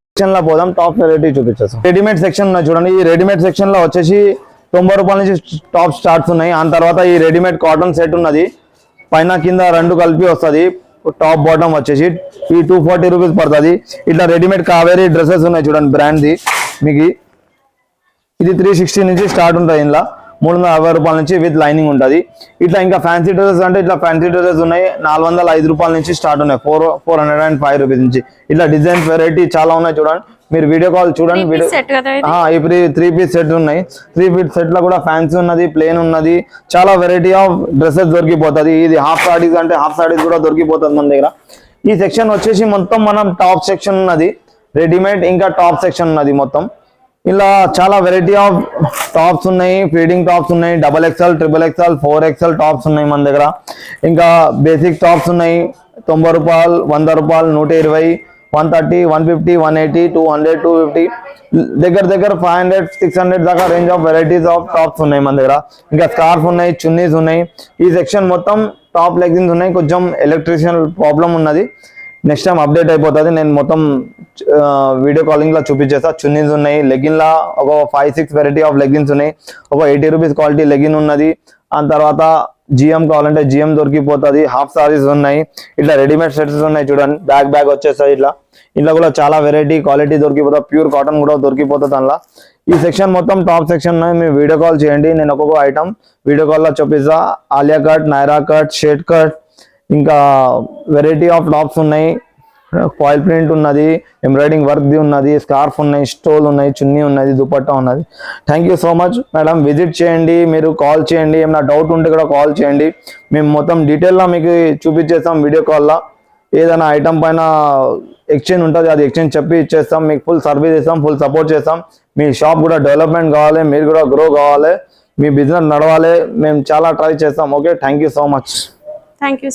section లో పోదాం. టాప్ వెరైటీ చూపించేస్తాం. రెడీమేడ్ సెక్షన్ ఉన్నాయి చూడండి. ఈ రెడీమేడ్ సెక్షన్ లో వచ్చేసి 90 రూపాయల నుంచి టాప్ స్టార్ట్స్ ఉన్నాయి. ఆ తర్వాత ఈ రెడీమేడ్ కాటన్ సెట్ ఉన్నది. పైన కింద 2 కలిపి వస్తుంది. టాప్ బాటమ్ వచ్చేసి ఈ 240 రూపీస్ పడుతుంది. ఇట్లా రెడీమేడ్ కావేరీ డ్రెస్సెస్ ఉన్నాయి చూడండి బ్రాండ్ది. మీకు ఇది 360 నుంచి స్టార్ట్ ఉంటుంది. ఇంట్లో 360 రూపాయల నుంచి విత్ లైనింగ్ ఉంటుంది. ఇట్లా ఇంకా ఫ్యాన్సీ డ్రెస్సెస్ అంటే ఇట్లా ఫ్యాన్సీ డ్రెస్సెస్ ఉన్నాయి. 405 రూపాయల నుంచి స్టార్ట్ ఉన్నాయి. 405 రూపీస్ నుంచి. ఇట్లా డిజైన్స్ వెరైటీ చాలా ఉన్నాయి చూడండి. మీరు వీడియో కాల్ చూడండి. ఇప్పుడు 3 పీస్ సెట్ ఉన్నాయి. 3 పీస్ సెట్ లో కూడా ఫ్యాన్సీ ఉన్నది, ప్లేన్ ఉన్నది. చాలా వెరైటీ ఆఫ్ డ్రెస్సెస్ దొరికిపోతుంది. ఇది హాఫ్ సారీస్ అంటే హాఫ్ సారీస్ కూడా దొరికిపోతుంది మన దగ్గర. ఈ సెక్షన్ వచ్చేసి మొత్తం మనం టాప్ సెక్షన్ ఉన్నది. రెడీమేడ్ ఇంకా టాప్ సెక్షన్ ఉన్నది మొత్తం. ఇలా చాలా వెరైటీ ఆఫ్ టాప్స్ ఉన్నాయి. ఫీడింగ్ టాప్స్ ఉన్నాయి. XXL, XXL, 4XL టాప్స్ ఉన్నాయి మన దగ్గర. ఇంకా బేసిక్ టాప్స్ ఉన్నాయి. 90 రూపాయలు, 100 రూపాయలు, 120, 130, 150, 180, 200, 250 దగ్గర 500, 600 దాకా range of varieties of tops ఉన్నాయి మన దగ్గర. ఇంకా స్కార్ఫ్ ఉన్నాయి, చున్నీస్ ఉన్నాయి. ఈ సెక్షన్ మొత్తం టాప్ లెగ్గిన్స్ ఉన్నాయి. కొంచెం ఎలక్ట్రిషియన్ ప్రాబ్లం ఉన్నది. నెక్స్ట్ టైం అప్డేట్ అయిపోతుంది. నేను మొత్తం వీడియో కాలింగ్ లో చూపించేస్తా. చున్నీస్ ఉన్నాయి. లెగిన్ లా ఒక 5-6 వెరైటీ ఆఫ్ లెగిన్స్ ఉన్నాయి. ఒక 80 రూపీస్ క్వాలిటీ లెగిన్ ఉన్నది. ఆ తర్వాత జిఎం కావాలంటే జిఎం దొరికిపోతుంది. హాఫ్ సారీస్ ఉన్నాయి. ఇట్లా రెడీమేడ్ సెట్స్ ఉన్నాయి చూడండి. బ్యాగ్ వచ్చేస్తాయి. ఇట్లా కూడా చాలా వెరైటీ క్వాలిటీ దొరికిపోతుంది. ప్యూర్ కాటన్ కూడా దొరికిపోతుంది అందులో. ఈ సెక్షన్ మొత్తం టాప్ సెక్షన్ ఉన్నాయి. మీరు వీడియో కాల్ చేయండి. నేను ఒక్కొక్క ఐటమ్ వీడియో కాల్ లో చూపిస్తా. Alia cut, Naira cut, shade cut, ఇంకా వెరైటీ ఆఫ్ టాప్స్ ఉన్నాయి. ఫాయిల్ ప్రింట్ ఉన్నది, ఎంబ్రాయిడింగ్ వర్క్ది ఉన్నది, స్కార్ఫ్ ఉన్నాయి, స్టోల్ ఉన్నాయి, చున్నీ ఉన్నది, దుపట్టా ఉన్నది. Thank you so much madam. Visit చేయండి, మీరు కాల్ చేయండి. ఏమైనా డౌట్ ఉంటే కూడా కాల్ చేయండి. మేము మొత్తం డీటెయిల్గా మీకు చూపించేస్తాం వీడియో కాల్లో. ఏదైనా ఐటమ్ పైన ఎక్స్చేంజ్ ఉంటుంది, అది ఎక్స్చేంజ్ చెప్పి ఇచ్చేస్తాం. మీకు ఫుల్ సర్వీస్ ఇస్తాం, ఫుల్ సపోర్ట్ చేస్తాం. మీ షాప్ కూడా డెవలప్మెంట్ కావాలి, మీరు కూడా గ్రో కావాలి, మీ బిజినెస్ నడవాలి. మేము చాలా ట్రై చేస్తాం. Okay, thank you so much. Thank you.